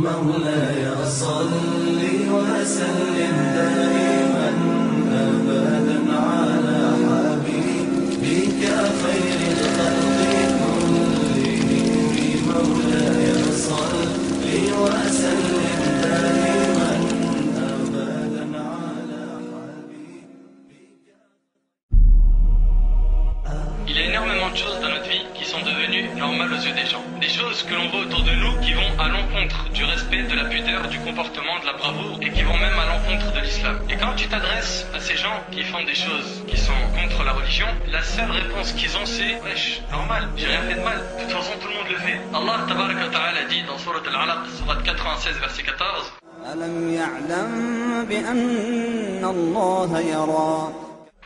مولاي صل وسلم دائما أبدا على حبيبك خير الخلق كلهم. مولاي صل وسلم دائما أبدا على حبيبك. Il y a énormément de choses dans notre vie qui sont devenues normales aux yeux des gens. Des choses que l'on voit autour de nous qui vont à l'encontre du respect, de la pudeur, du comportement, de la bravoure et qui vont même à l'encontre de l'islam. Et quand tu t'adresses à ces gens qui font des choses qui sont contre la religion, la seule réponse qu'ils ont c'est « Wesh, normal, j'ai rien fait de mal. De toute façon tout le monde le fait. » Allah tabaraka wa ta'ala dit dans Surat Al-Alaq, Surat 96 verset 14 ألم يعلم بأن الله يرى.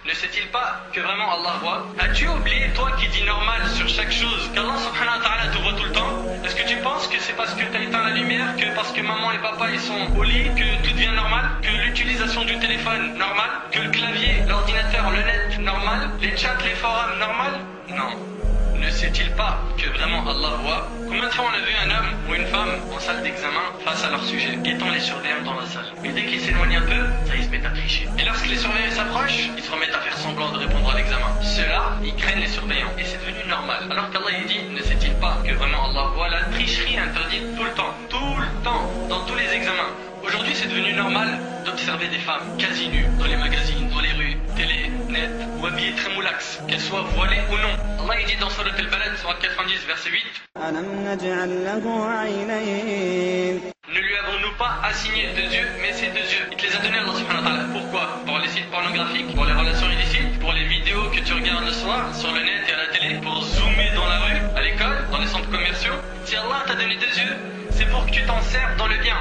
Ne sait-il pas que vraiment Allah voit? As-tu oublié, toi qui dis normal sur chaque chose, qu'Allah subhanahu wa ta'ala te voit tout le temps? Est-ce que tu penses que c'est parce que tu as éteint la lumière, que parce que maman et papa ils sont au lit, que tout devient normal? Que l'utilisation du téléphone, normal? Que le clavier, l'ordinateur, le net, normal? Les chats, les forums, normal? Non. Ne sait-il pas que vraiment Allah voit? Combien de fois on a vu un homme ou une femme en salle d'examen face à leur sujet, guettant les surveillants dans la salle? Et dès qu'ils s'éloignent un peu, ça ils se mettent à tricher. Et lorsque les surveillants s'approchent, ils se remettent à faire semblant de répondre à l'examen. Ceux-là, ils craignent les surveillants et c'est devenu normal. Alors qu'Allah il dit, ne sait-il pas que vraiment Allah voit la tricherie interdite tout le temps, dans tous les examens? Aujourd'hui, c'est devenu normal d'observer des femmes quasi nues dans les magazines, dans les rues, télé, net, ou habillées très moulax, qu'elles soient voilées ou non. Allah il dit dans Surat Al-Balad, Surat 90, verset 8 ألم نجعل له عينين. Ne lui avons-nous pas assigné deux yeux, mais ces deux yeux, il te les a donnés Allah subhanahu wa ta'ala. Pourquoi? Pour les sites pornographiques, pour les relations illicites, pour les vidéos que tu regardes le soir sur le net et à la télé, pour zoomer dans la rue, à l'école, dans les centres commerciaux. Si Allah t'a donné deux yeux, c'est pour que tu t'en serves dans le bien.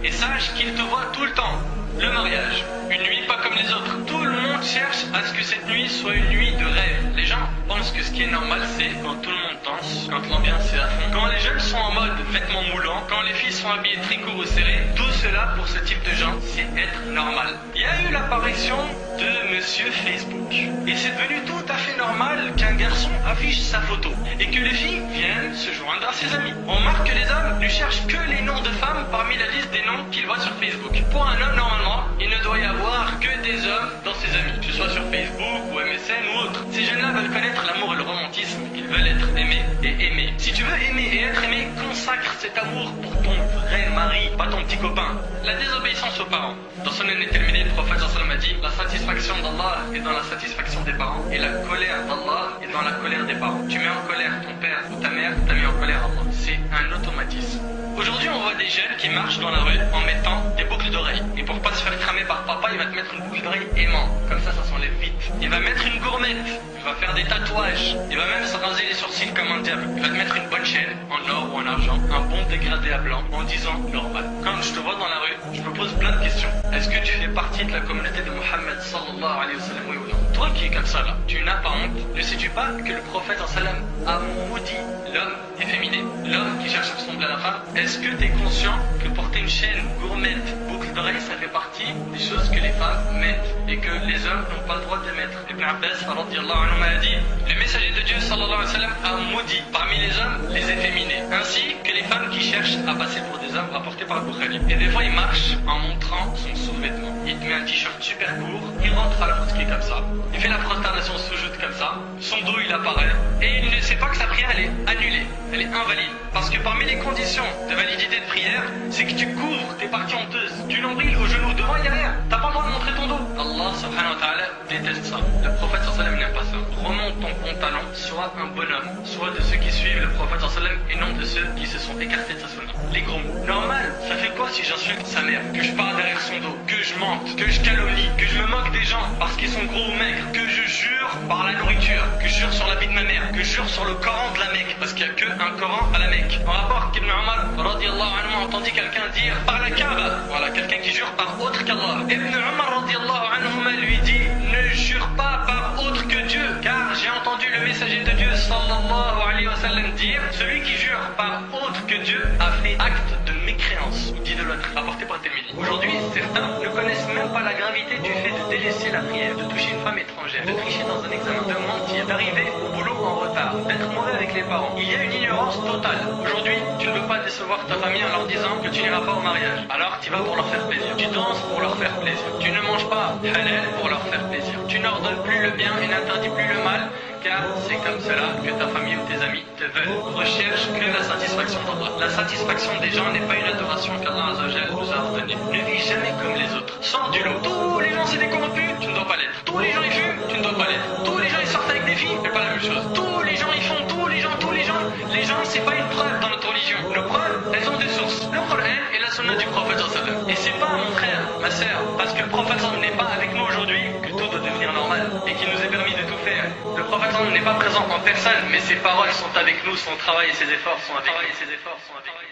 Et sache qu'il te voit tout le temps. Le mariage, une nuit pas comme les autres. Tout le monde cherche à ce que cette nuit soit une nuit de rêve. Les gens pensent que ce qui est normal c'est quand tout le monde danse, quand l'ambiance est à fond, quand les jeunes sont en mode vêtements moulants, quand les filles sont habillées très court ou serré. Tout cela pour ce type de gens c'est être normal. Il y a eu l'apparition de Monsieur Facebook. Et c'est devenu tout à fait normal qu'un garçon affiche sa photo et que les filles viennent se joindre à ses amis. On remarque que les hommes ne cherchent que les noms de femmes parmi la liste des noms qu'ils voient sur Facebook. Pour un homme normalement, il ne doit y avoir que des hommes dans ses amis, que ce soit sur Facebook ou MSN ou autre. Ces jeunes-là veulent connaître l'amour et le romantisme, ils veulent être aimés et aimés. Si tu veux aimer et être aimé, consacre cet amour pour ton vrai mari, pas ton petit copain. La désobéissance aux parents. Dans son année terminée, le prophète sallallahu alayhi wa sallam a dit, la satisfaction d'Allah est dans la satisfaction des parents et la colère d'Allah est dans la colère des parents. Tu mets en colère ton père ou ta mère, t'as mis en colère Allah. C'est un automatisme. Aujourd'hui, on voit des jeunes qui marchent dans la rue en mettant des boucles d'oreilles. Et pour pas se faire cramer par papa, il va te mettre une boucle d'oreille aimant. Comme ça s'enlève vite. Il va mettre une gourmette. Il va faire des tatouages. Il va même se raser les sourcils comme un diable. Il va te mettre une bonne chaîne, en or ou en argent, un bon dégradé à blanc, en disant normal. Quand je te vois dans la rue, je me pose plein de questions. Est-ce que tu fais partie de la communauté de Mohammed sallallahu alayhi wa sallam, oui ou non? Toi qui es comme ça là, tu n'as pas honte? Ne sais-tu pas que le prophète sallam a maudit l'homme efféminé, l'homme qui cherche à ressembler à la femme? Est-ce que tu es conscient que porter une chaîne, gourmette, boucle d'oreille, ça fait partie des choses que les femmes mettent et que les hommes n'ont pas le droit de mettre? Ibn Abbas radiyallahu anhu a dit, le messager de Dieu sallallahu alayhi wa sallam a maudit parmi les hommes les efféminés, ainsi que les femmes qui cherchent à passer pour des hommes, rapportés par le Bukhari. Et des fois il marche en montrant son sous-vêtement. Il te met un t-shirt super court, il rentre à la mosquée comme ça, il fait la prosternation sous-joute comme ça, son dos il apparaît, et il ne sait pas que sa prière elle est annulée, elle est invalide. Parce que parmi les conditions de validité de prière, c'est que tu couvres tes parties honteuses, du nombril au genou, devant et derrière. T'as pas le droit de montrer ton dos. Allah subhanahu wa ta'ala déteste ça. Le prophète sallallahu alayhi wa sallam n'aime pas ça. Remonte ton pantalon, sois un bonhomme, sois de ceux qui suivent le prophète sallallahu alayhi wa sallam et non de ceux qui se sont écartés de sa sunna. Les gros mots. Normal, ça fait quoi si j'insulte sa mère, que je parle derrière son dos, que je mente, que je calomnie, que je me moque des gens parce qu'ils sont gros ou maigres, que je jure par la nourriture, que je jure sur la vie de ma mère, que je jure sur le Coran de la Mecque, parce qu'il n'y a que un Coran à la Mecque. En rapport qu'Ibn Umar radiyallahu anhu a entendu quelqu'un dire par la Kaaba, voilà, quelqu'un qui jure par autre qu'Allah. Ibn Umar radiyallahu anhu lui dit, ne jure pas par autre que Dieu, car j'ai entendu le messager de Dieu sallallahu alayhi wa sallam dire, celui qui jure par autre que Dieu a fait acte de mécréance ou d'idolâtrie. rapporté par Tirmidhi. Aujourd'hui, certains ne connaissent même pas la gravité du fait de délaisser la prière, de toucher une femme étrangère, de tricher dans un examen, de mentir, d'arriver au boulot en retard, d'être mauvais avec les parents. Il y a une ignorance totale. Aujourd'hui, tu ne veux pas décevoir ta famille en leur disant que tu n'iras pas au mariage. Alors tu vas pour leur faire plaisir. Tu danses pour leur faire plaisir. Tu ne manges pas halal pour leur faire plaisir. Tu n'ordonnes plus le bien et n'interdis plus le mal, car c'est comme cela que ta famille ou tes amis te veulent. Recherche que la satisfaction d'Allah. La satisfaction des gens n'est pas une adoration qu'Allah Azzawajal nous a ordonnée. Ne vis jamais comme les autres. Sors du lot. Tous les gens c'est des corrompus, tu ne dois pas l'être. Tous les gens ils fument, tu ne dois pas l'être. Tous les gens ils sortent avec des filles, c'est pas la même chose. Tous les gens ils font, les gens c'est pas une preuve dans notre religion. Nos preuves, elles ont des sources. Le Coran et la Sunna du prophète sallallahu alayhi wa sallam. Et c'est pas mon frère, ma sœur, parce que le prophète sallallahu alayhi wa sallam n'est pas avec nous aujourd'hui que tout doit devenir normal et qu'il nous est permis de tout faire. Le prophète sallallahu alayhi wa sallam n'est pas présent en personne, mais ses paroles sont avec nous, son travail et ses efforts sont avec nous.